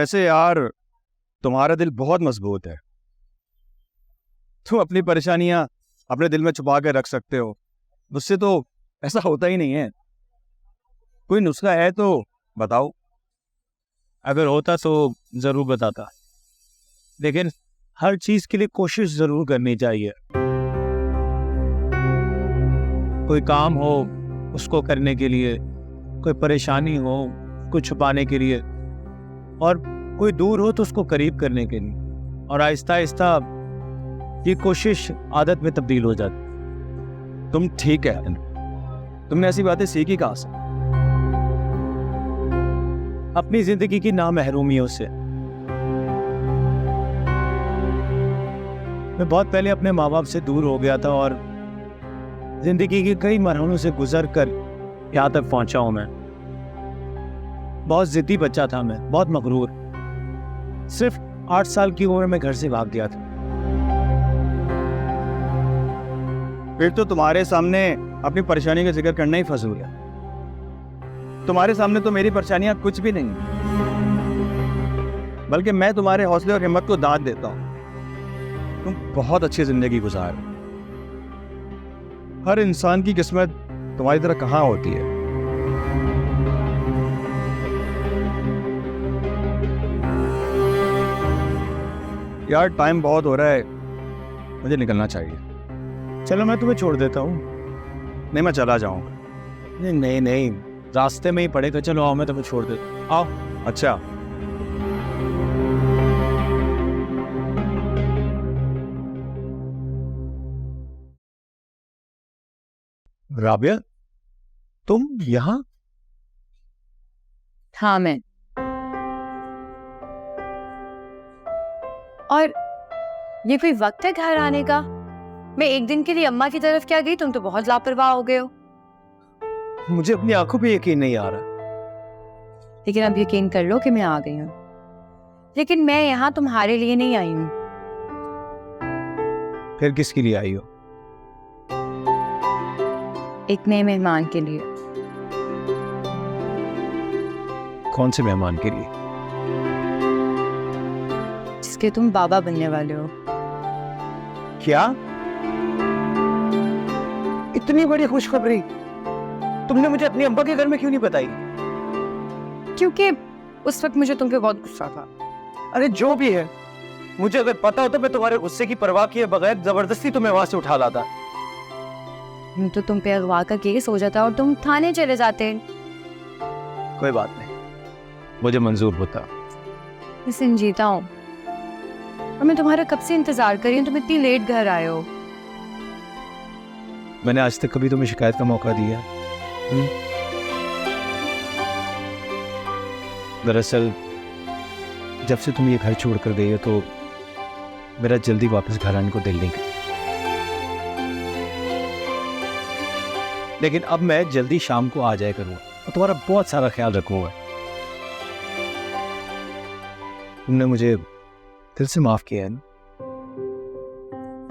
वैसे यार तुम्हारा दिल बहुत मजबूत है। तुम अपनी परेशानियां अपने दिल में छुपा के रख सकते हो, मुझसे तो ऐसा होता ही नहीं है। कोई नुस्खा है तो बताओ। अगर होता तो जरूर बताता, लेकिन हर चीज के लिए कोशिश जरूर करनी चाहिए। कोई काम हो उसको करने के लिए, कोई परेशानी हो उसको छुपाने के लिए, और कोई दूर हो तो उसको करीब करने के लिए, और आहिस्ता आहिस्ता ये कोशिश आदत में तब्दील हो जाती। तुम ठीक है, तुमने ऐसी बातें सीखी कहाँ से? अपनी जिंदगी की नामहरूमियों से। मैं बहुत पहले अपने माँ बाप से दूर हो गया था और जिंदगी के कई मरहलों से गुजर कर यहाँ तक पहुंचा हूं मैं। बहुत जिद्दी बच्चा था मैं, बहुत मगरूर। सिर्फ 8 साल की उम्र में घर से भाग गया था। फिर तो तुम्हारे सामने अपनी परेशानी का जिक्र करना ही फजूल है। तुम्हारे सामने तो मेरी परेशानियां कुछ भी नहीं, बल्कि मैं तुम्हारे हौसले और हिम्मत को दाद देता हूं। तुम बहुत अच्छी जिंदगी गुजार। हर इंसान की किस्मत तुम्हारी तरह कहाँ होती है। यार टाइम बहुत हो रहा है, मुझे निकलना चाहिए। चलो मैं तुम्हें छोड़ देता हूँ। नहीं, मैं चला जाऊंगा। नहीं नहीं, रास्ते में ही पड़ेगा। चलो आओ, मैं तुम्हें छोड़ देता हूँ। आओ। अच्छा, राबिया, तुम यहाँ? हाँ मैं। और ये कोई वक्त है घर आने का? मैं एक दिन के लिए अम्मा की तरफ क्या गई, तुम तो बहुत लापरवाह हो गए हो। मुझे अपनी आंखों पे यकीन नहीं आ रहा। लेकिन अब यकीन कर लो कि मैं आ गई हूँ। लेकिन मैं यहाँ तुम्हारे लिए नहीं आई हूँ। फिर किसके लिए आई हो? एक नए मेहमान के लिए। कौन से मेहमान के लिए? जिसके तुम बाबा बनने वाले हो। क्या? इतनी बड़ी खुशखबरी तुमने मुझे अपनी अम्मा के घर में क्यों नहीं बताई? क्योंकि उस वक्त मुझे तुम पे बहुत गुस्सा था। अरे जो भी है, मुझे अगर पता होता मैं तुम्हारे गुस्से की परवाह किए बगैर जबरदस्ती तुम्हें वहां से उठा लाता। तो तुम पे अगवा का केस हो जाता और तुम थाने चले जाते। कोई बात नहीं, मुझे मंजूर होता। मैं संजीता हूँ और मैं तुम्हारा कब से इंतजार कर रही हूँ। तुम इतनी लेट घर आए हो। मैंने आज तक कभी तुम्हें शिकायत का मौका दिया? दरअसल जब से तुम ये घर छोड़कर गई हो तो मेरा जल्दी वापस घर आने को दिल नहीं करता। लेकिन अब मैं जल्दी शाम को आ जाया करूंगा और तुम्हारा बहुत सारा ख्याल रखूंगा। तुमने मुझे दिल से माफ किया है ना?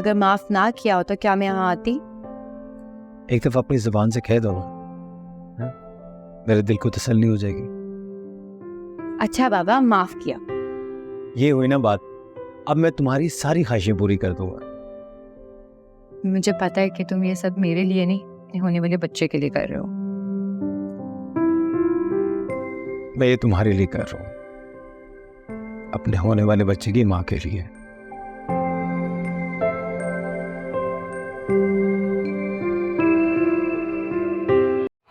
अगर माफ ना किया हो तो क्या मैं यहाँ आती? एक दफा अपनी जुबान से कह दो ना, मेरे दिल को तसल्ली हो जाएगी। अच्छा बाबा, माफ किया। ये हुई ना बात। अब मैं तुम्हारी सारी ख्वाहिशें पूरी कर दूंगा। मुझे पता है कि तुम ये सब मेरे लिए नहीं, होने वाले बच्चे के लिए कर रहे हो। मैं ये तुम्हारे लिए कर रहा हूं, अपने होने वाले बच्चे की माँ के लिए।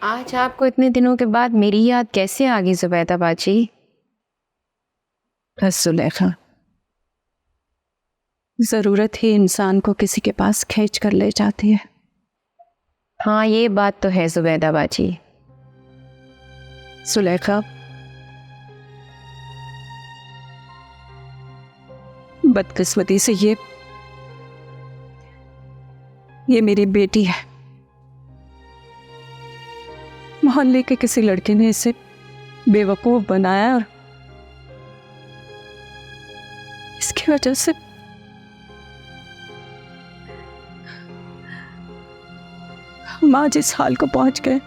आज आपको इतने दिनों के बाद मेरी याद कैसे आ गई जुबैदा बाजी? बस सुलेखा, जरूरत ही इंसान को किसी के पास खींच कर ले जाती है। हाँ ये बात तो है जुबैदा बाजी। सुलेखा, बदकिस्मती से ये मेरी बेटी है। मोहल्ले के किसी लड़के ने इसे बेवकूफ बनाया और इसकी वजह से हम आज इस हाल को पहुंच गए।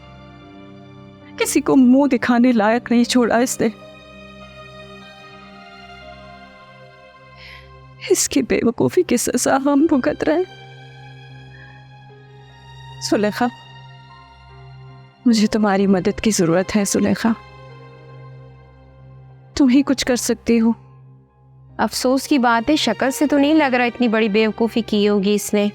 किसी को मुंह दिखाने लायक नहीं छोड़ा इसने। इसकी बेवकूफ़ी की सज़ा हम भुगत रहे हैं। सुलेखा, मुझे तुम्हारी मदद की ज़रूरत है। सुलेखा, तुम ही कुछ कर सकती हो। अफसोस की बात है, शक्ल से तो नहीं लग रहा इतनी बड़ी बेवकूफ़ी की होगी इसने।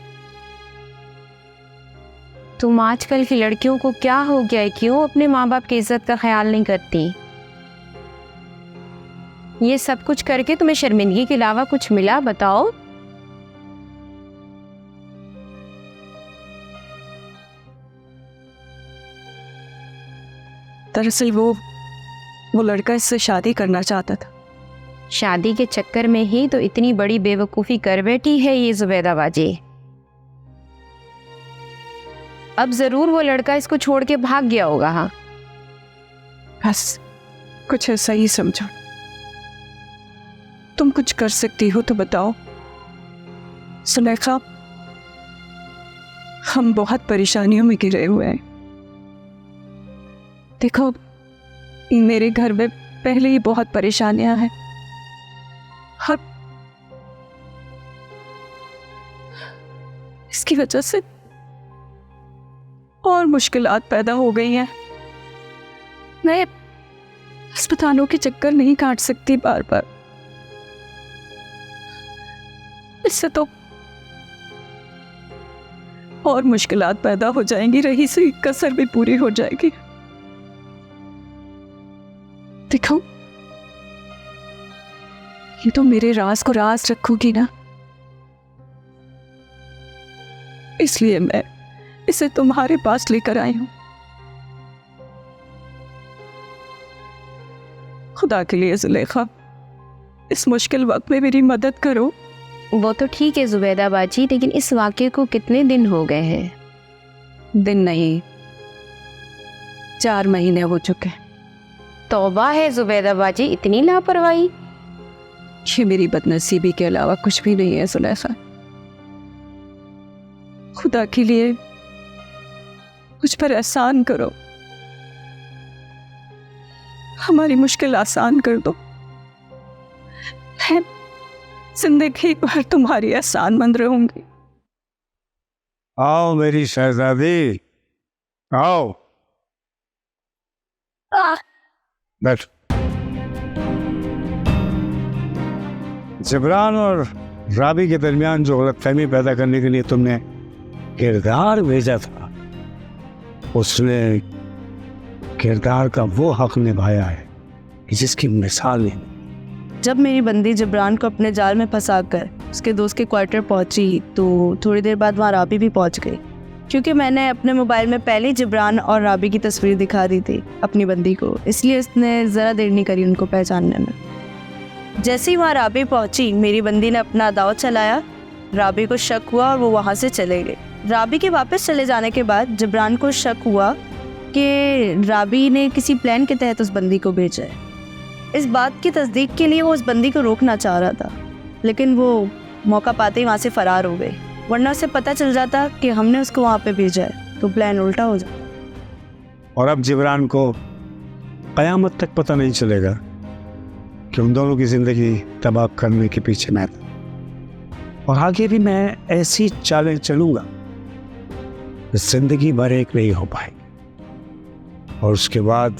तुम आजकल की लड़कियों को क्या हो गया है, क्यों अपने माँ बाप की इज्जत का ख्याल नहीं करती? ये सब कुछ करके तुम्हें शर्मिंदगी के अलावा कुछ मिला? बताओ। दरअसल वो लड़का इससे शादी करना चाहता था। शादी के चक्कर में ही तो इतनी बड़ी बेवकूफ़ी कर बैठी है ये जुबैदा बाजी। अब जरूर वो लड़का इसको छोड़ के भाग गया होगा। हाँ, बस कुछ ऐसा ही समझो। तुम कुछ कर सकती हो तो बताओ। सुलेखा, हम बहुत परेशानियों में घिरे हुए हैं। देखो, मेरे घर में पहले ही बहुत परेशानियां हैं। इसकी वजह से और मुश्किलात पैदा हो गई हैं। मैं अस्पतालों के चक्कर नहीं काट सकती बार बार। इससे तो और मुश्किलात पैदा हो जाएंगी, रही सी कसर भी पूरी हो जाएगी। देखो, ये तो मेरे राज को राज रखोगी ना, इसलिए मैं इसे तुम्हारे पास लेकर आई हूं। खुदा के लिए जुलेखा, इस मुश्किल वक्त में मेरी मदद करो। वो तो ठीक है जुबैदा बाजी, लेकिन इस वाक़े को कितने दिन हो गए हैं? दिन नहीं, 4 महीने हो चुके। तौबा है जुबैदा बाजी, इतनी लापरवाही। ये मेरी बदनसीबी के अलावा कुछ भी नहीं है जुलेखा। खुदा के लिए मुझ पर एहसान करो, हमारी मुश्किल आसान कर दो। मैं जिंदगी भर तुम्हारी एहसानमंद रहूंगी। आओ मेरी शहजादी, आओ बैठ। जिब्रान और राबी के दरमियान जो गलतफहमी पैदा करने के लिए तुमने किरदार भेजा था, उसने किरदार का वो हक निभाया है कि जिसकी मिसाल नहीं। जब मेरी बंदी जिब्रान को अपने जाल में फंसाकर उसके दोस्त के क्वार्टर पहुंची तो थोड़ी देर बाद वहाँ राबी भी पहुंच गई, क्योंकि मैंने अपने मोबाइल में पहले ही जिब्रान और राबी की तस्वीर दिखा दी थी अपनी बंदी को, इसलिए उसने ज़रा देर नहीं करी उनको पहचानने में। जैसे ही वहाँ राबी पहुंची, मेरी बंदी ने अपना दाव चलाया। राबी को शक हुआ और वो वहाँ से चले गए। राबी के वापस चले जाने के बाद जिब्रान को शक हुआ कि राबी ने किसी प्लान के तहत उस बंदी को भेजा है। इस बात की तस्दीक के लिए वो उस बंदी को रोकना चाह रहा था, लेकिन वो मौका पाते ही वहाँ से फरार हो गए, वरना उसे पता चल जाता कि हमने उसको वहाँ पे भेजा है तो प्लान उल्टा हो जाता। और अब जिब्रान को क़यामत तक पता नहीं चलेगा कि उन दोनों की ज़िंदगी तबाह करने के पीछे मैं था। और आगे भी मैं ऐसी चालें चलूँगा, ज़िंदगी भर एक नहीं हो पाएगी। और उसके बाद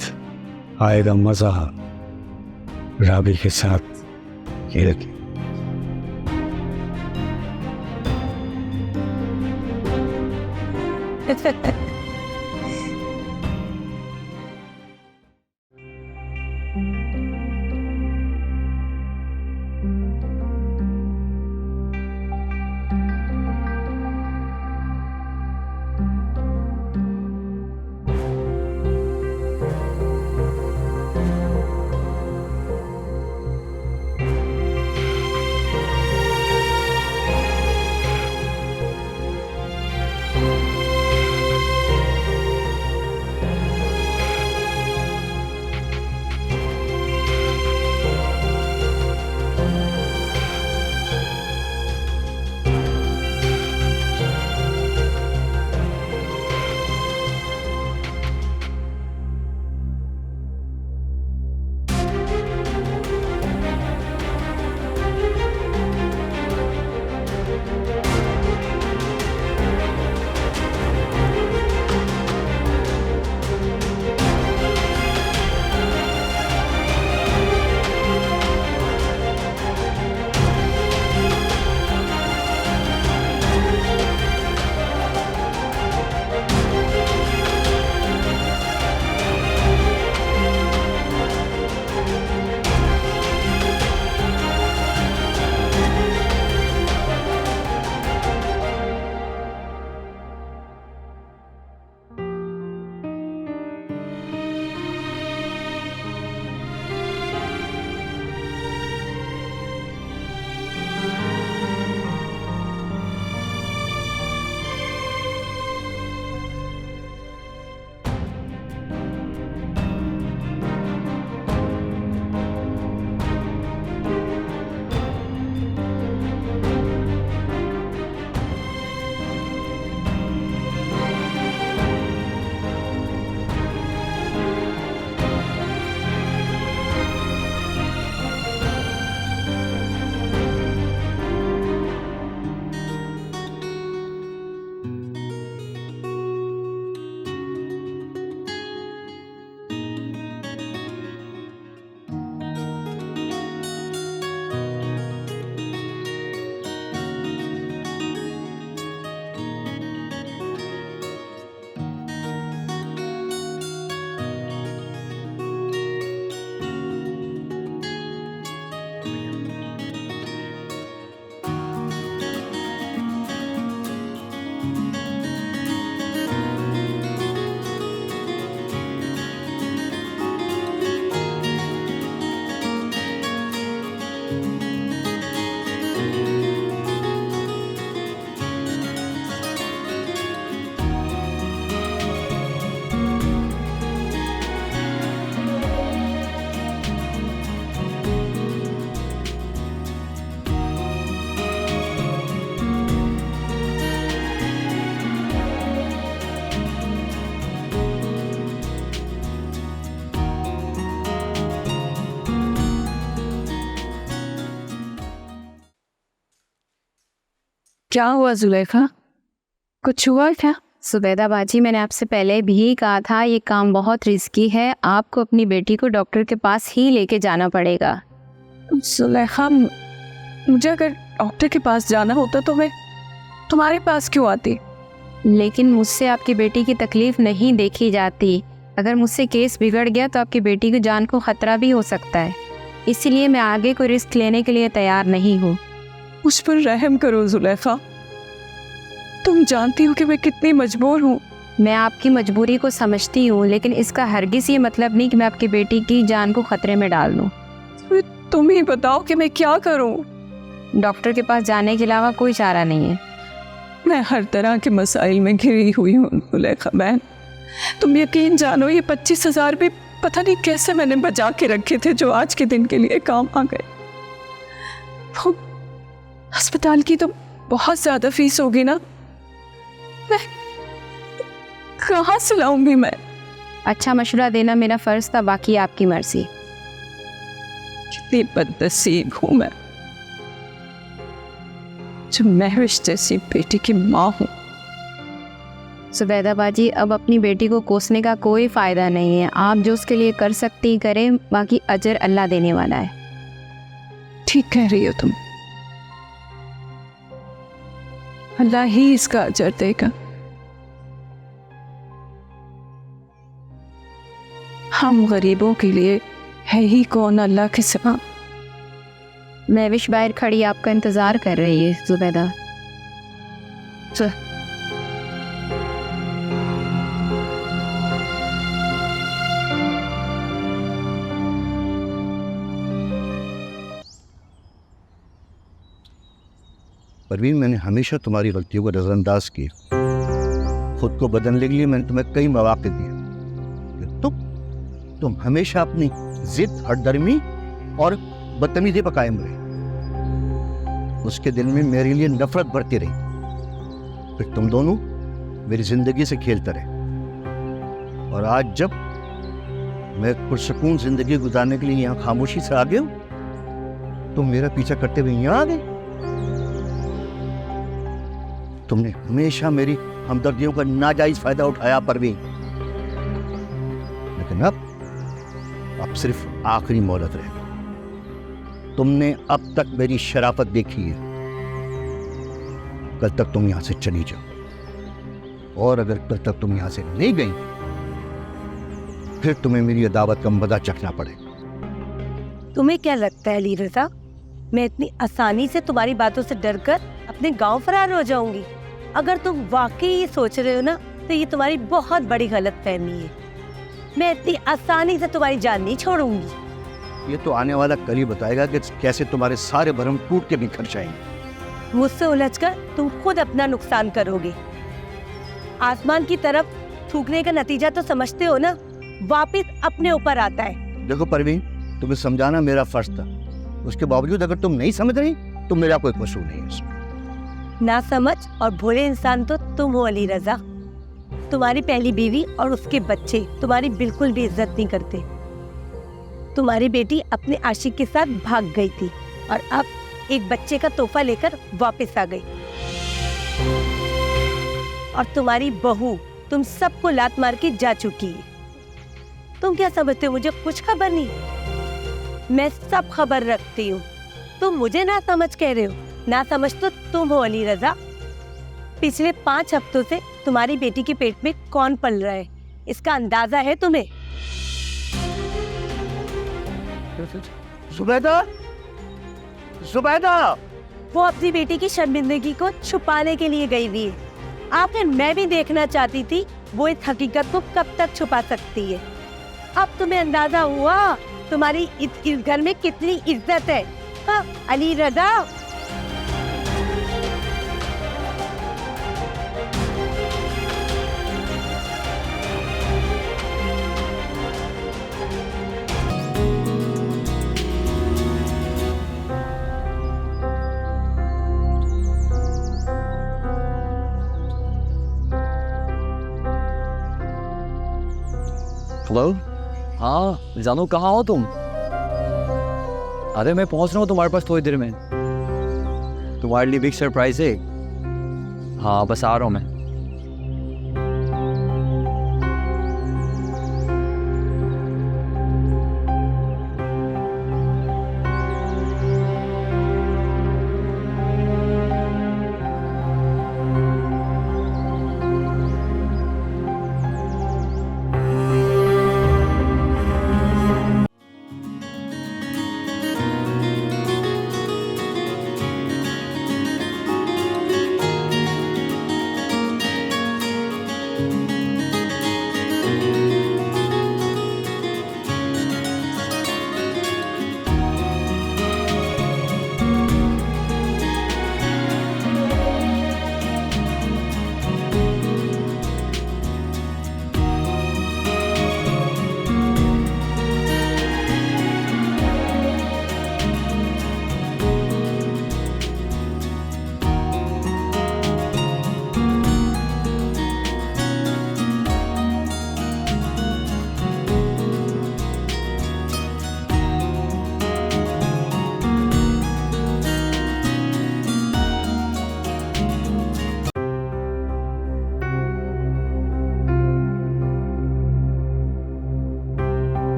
आएगा मज़ा राबी के साथ खेल के। क्या हुआ जुलेखा? कुछ हुआ क्या? सुबैदा बाजी, मैंने आपसे पहले भी कहा था ये काम बहुत रिस्की है, आपको अपनी बेटी को डॉक्टर के पास ही लेके जाना पड़ेगा। जुलेखा, मुझे अगर डॉक्टर के पास जाना होता तो मैं तुम्हारे पास क्यों आती? लेकिन मुझसे आपकी बेटी की तकलीफ नहीं देखी जाती। अगर मुझसे केस बिगड़ गया तो आपकी बेटी की जान को खतरा भी हो सकता है, इसीलिए मैं आगे कोई रिस्क लेने के लिए तैयार नहीं हूँ। मुझ पर रहम करो जुलेखा, तुम जानती हो कि मैं कितनी मजबूर हूँ। मैं आपकी मजबूरी को समझती हूँ, लेकिन इसका हरगिज़ ये मतलब नहीं कि मैं आपकी बेटी की जान को खतरे में डाल दूँ। तुम ही बताओ कि मैं क्या करूँ। डॉक्टर के पास जाने के अलावा कोई चारा नहीं है। मैं हर तरह के मसाइल में घिरी हुई हूँ जुलेखा बहन। तुम यकीन जानो, ये 25,000 भी पता नहीं कैसे मैंने बचा के रखे थे, जो आज के दिन के लिए काम आ गए। वो अस्पताल की तो बहुत ज्यादा फीस होगी ना, मैं कहाँ से लाऊंगी मैं? अच्छा मशवरा देना मेरा फ़र्ज़ था, बाकी आपकी मर्ज़ी। कितनी बदनसीब हूँ मैं, जो महविश जैसी बेटी की माँ हूँ। सुबैदा बाजी, अब अपनी बेटी को कोसने का कोई फ़ायदा नहीं है। आप जो उसके लिए कर सकती करें, बाकी अजर अल्लाह देने वाला है। ठीक कह रही हो तुम, अल्लाह ही इसका अजर देगा। हम गरीबों के लिए है ही कौन अल्लाह के सिवा। महविश बाहर खड़ी आपका इंतज़ार कर रही है जुबैदा। परवीन, मैंने हमेशा तुम्हारी गलतियों को नज़रअंदाज किया। खुद को बदलने के लिए मैंने तुम्हें कई मौके दिए, तुम हमेशा अपनी जिद, हठधर्मी और बदतमीजी पर कायम रहे। उसके दिल में मेरे लिए नफरत बढ़ती रही। फिर तुम दोनों मेरी जिंदगी से खेलते रहे, और आज जब मैं पुरसकून जिंदगी गुजारने के लिए यहाँ खामोशी से आ गया हूं, तुम मेरा पीछा करते हुए यहाँ आ गए। तुमने हमेशा मेरी हमदर्दियों का नाजायज फायदा उठाया परवीन, लेकिन अब सिर्फ आखिरी मोहलत रह गई। तुमने अब तक मेरी शराफत देखी है, कल तक तुम यहां से चली जाओ, और अगर कल तक तुम यहां से नहीं गई, फिर तुम्हें मेरी अदावत का मजा चखना पड़ेगा। तुम्हें क्या लगता है अली रजा, मैं इतनी आसानी से तुम्हारी बातों से डरकर अपने गांव फरार हो जाऊंगी? अगर तुम वाकई ये सोच रहे हो ना, तो ये तुम्हारी बहुत बड़ी गलतफहमी है। मैं इतनी आसानी से तुम्हारी जान नहीं छोड़ूंगी। ये तो आने वाला कल ही बताएगा कि कैसे तुम्हारे सारे भरम टूट के बिखर जाएंगे। मुझसे उलझकर तुम खुद अपना नुकसान करोगे। आसमान की तरफ थूकने का नतीजा तो समझते हो ना, वापिस अपने ऊपर आता है। देखो परवीन, तुम्हें समझाना मेरा फर्ज था, उसके बावजूद अगर तुम नहीं समझ रही तो मेरा कोई कसूर नहीं है इसमें। ना समझ और भोले इंसान तो तुम हो अली रजा। तुम्हारी पहली बीवी और उसके बच्चे तुम्हारी बिल्कुल भी इज्जत नहीं करते। तुम्हारी बेटी अपने आशिक के साथ भाग गई थी, और अब एक बच्चे का तोहफा लेकर वापस आ गई। और तुम्हारी बहू तुम सबको लात मार के जा चुकी है। तुम क्या समझते हो मुझे कुछ खबर नहीं? मैं सब खबर रखती हूँ। तुम मुझे ना समझ कह रहे हो, ना समझ तो तुम हो अली रजा। पिछले 5 हफ्तों से तुम्हारी बेटी के पेट में कौन पल रहा है, इसका अंदाजा है तुम्हें? जुबैदा, जुबैदा! वो अपनी बेटी की शर्मिंदगी को छुपाने के लिए गई हुई है। आखिर मैं भी देखना चाहती थी वो इस हकीकत को कब तक छुपा सकती है। अब तुम्हें अंदाजा हुआ तुम्हारी इस घर में कितनी इज्जत है। हाँ, अली रजा। हेलो, हाँ जानो, कहाँ हो तुम? अरे मैं पहुंच रहा हूँ तुम्हारे पास थोड़ी देर में। तुम्हारे लिए बिग सरप्राइज है। हाँ बस आ रहा हूँ मैं।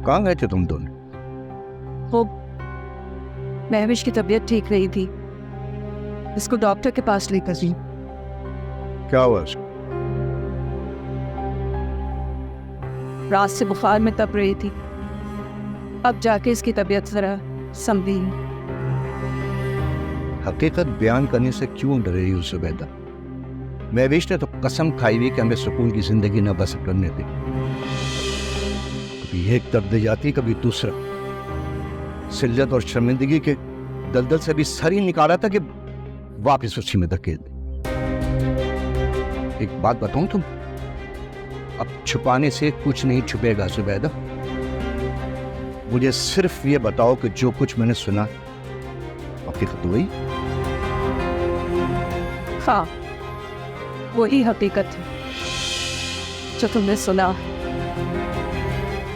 कहाँ गए थे तुम दोनों? वो महविश की तबीयत ठीक नहीं थी, इसको डॉक्टर के पास लेकर गई। क्या हुआ उसको? रात से बुखार में तप रही थी, अब जाके इसकी तबीयत जरा संभली है। हकीकत बयान करने से क्यों डर रही हो जुबैदा? महविश ने तो कसम खाई हुई कि हमें सुकून की जिंदगी न बसर करने दी। कभी एक दर्द जाती, कभी दूसरा। सिल्लत और शर्मिंदगी के दलदल से भी सर ही निकाला था कि वापस उसी में धकेल दी। एक बात बताऊं तुम, अब छुपाने से कुछ नहीं छुपेगा जुबैदा। मुझे सिर्फ ये बताओ कि जो कुछ मैंने सुना हकीकत हुई? हाँ, वही हकीकत है जो तुमने सुना,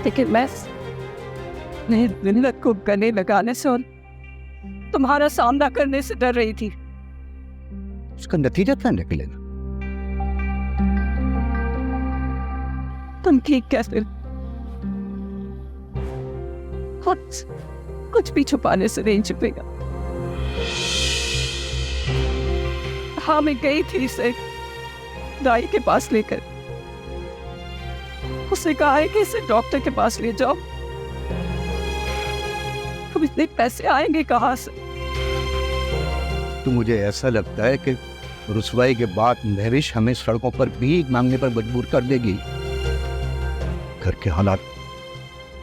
लेकिन मैं जिन्नत को गले लगाने से और तुम्हारा सामना करने से डर रही थी। उसका नतीजा क्या निकलेगा? तुम ठीक कैसे? कुछ भी छुपाने से नहीं छुपेगा। हाँ, मैं गई थी इसे दाई के पास लेकर, उसने कहा है कि इसे डॉक्टर के पास ले जाओ। अब इतने पैसे आएंगे कहाँ से? तो मुझे ऐसा लगता है कि रुसवाई के बाद महविश हमें सड़कों पर भीख मांगने पर मजबूर कर देगी। घर के हालात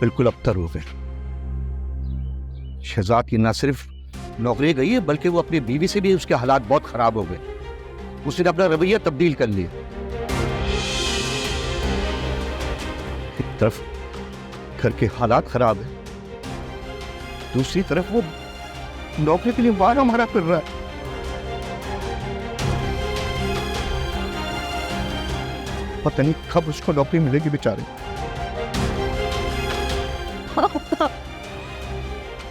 बिल्कुल अबतर हो गए। शहजाद की न सिर्फ नौकरी गई है, बल्कि वो अपनी बीवी से भी उसके हालात बहुत खराब हो गए। उसने अपना रवैया तब्दील कर लिया। एक तरफ घर के हालात खराब है, दूसरी तरफ वो नौकरी के लिए वारा मारा कर रहा है। पता नहीं कब उसको नौकरी मिलेगी बेचारे।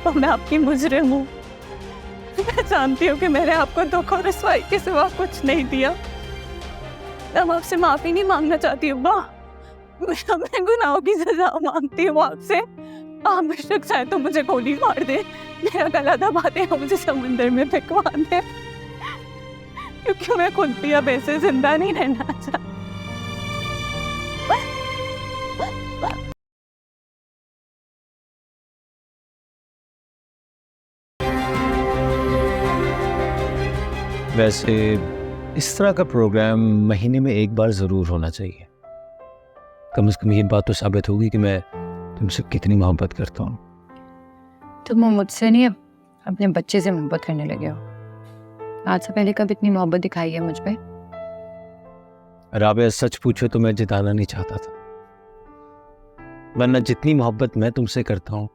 तो मैं आपकी मुजरिम हूँ। मैं जानती हूँ कि मैंने आपको दुख और रसवाई के सिवा कुछ नहीं दिया। मैं आपसे माफी नहीं मांगना चाहती हूँ माँ, मैं अपने गुनाहों की सजा मांगती हूँ आपसे। आप बेशक चाहे तो मुझे गोली मार दे, मेरा गला दबा दे, मुझे समुंदर में फेंकवा दे, क्योंकि मैं खुद भी अब ऐसे जिंदा नहीं रहना चाहती। वैसे इस तरह का प्रोग्राम महीने में एक बार ज़रूर होना चाहिए। कम से कम ये बात तो साबित होगी कि मैं तुमसे कितनी मोहब्बत करता हूँ। तुम मुझसे नहीं, अब अपने बच्चे से मोहब्बत करने लगे हो। आज से पहले कब इतनी मोहब्बत दिखाई है मुझ पे? राबिया, सच पूछो तो मैं जिताना नहीं चाहता था, वरना जितनी मोहब्बत मैं तुमसे करता हूँ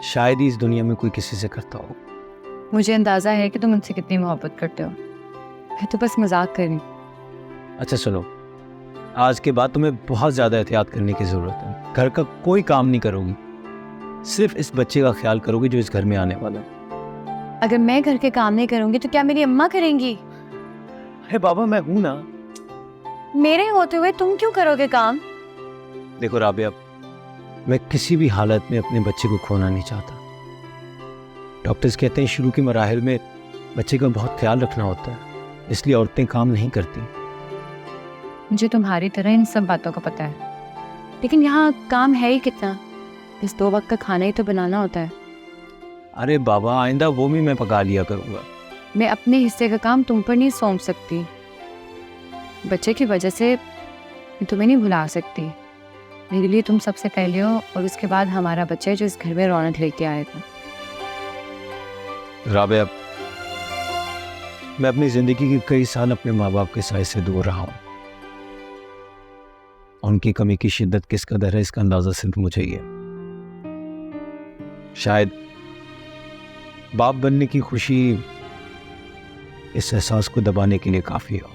शायद ही इस दुनिया में कोई किसी से करता हो। मुझे अंदाजा है कि तुम मुझसे कितनी मोहब्बत करते हो। मैं तो बस मजाक कर रही हूँ। अच्छा सुनो, आज के बाद तुम्हें बहुत ज़्यादा एहतियात करने की ज़रूरत है। घर का कोई काम नहीं करोगी, सिर्फ इस बच्चे का ख्याल करोगे जो इस घर में आने वाला है। अगर मैं घर के काम नहीं करूंगी तो क्या मेरी अम्मा करेंगी? अरे बाबा, मैं हूं ना। मेरे होते हुए तुम क्यों करोगे काम? देखो राबिया, मैं किसी भी हालत में अपने बच्चे को खोना नहीं चाहता। डॉक्टर्स कहते हैं शुरू के मराहिल में बच्चे का बहुत ख्याल रखना होता है, इसलिए औरतें काम नहीं करती। मुझे तुम्हारी तरह इन सब बातों का पता है, लेकिन यहाँ काम है ही कितना? इस 2 वक्त का खाना ही तो बनाना होता है। अरे बाबा, आइंदा वो भी मैं पका लिया करूँगा। मैं अपने हिस्से का काम तुम पर नहीं सौंप सकती। बच्चे की वजह से मैं तुम्हें नहीं भुला सकती। मेरे लिए तुम सबसे पहले हो और उसके बाद हमारा बच्चा है जो इस घर में रौनक लेके आएगा। राबिया, मैं अपनी ज़िंदगी के कई साल अपने माँ बाप के साय से दूर रहा हूँ। उनकी कमी की शिद्दत किस कदर है इसका अंदाज़ा सिर्फ मुझे ही है। शायद बाप बनने की खुशी इस एहसास को दबाने के लिए काफ़ी हो।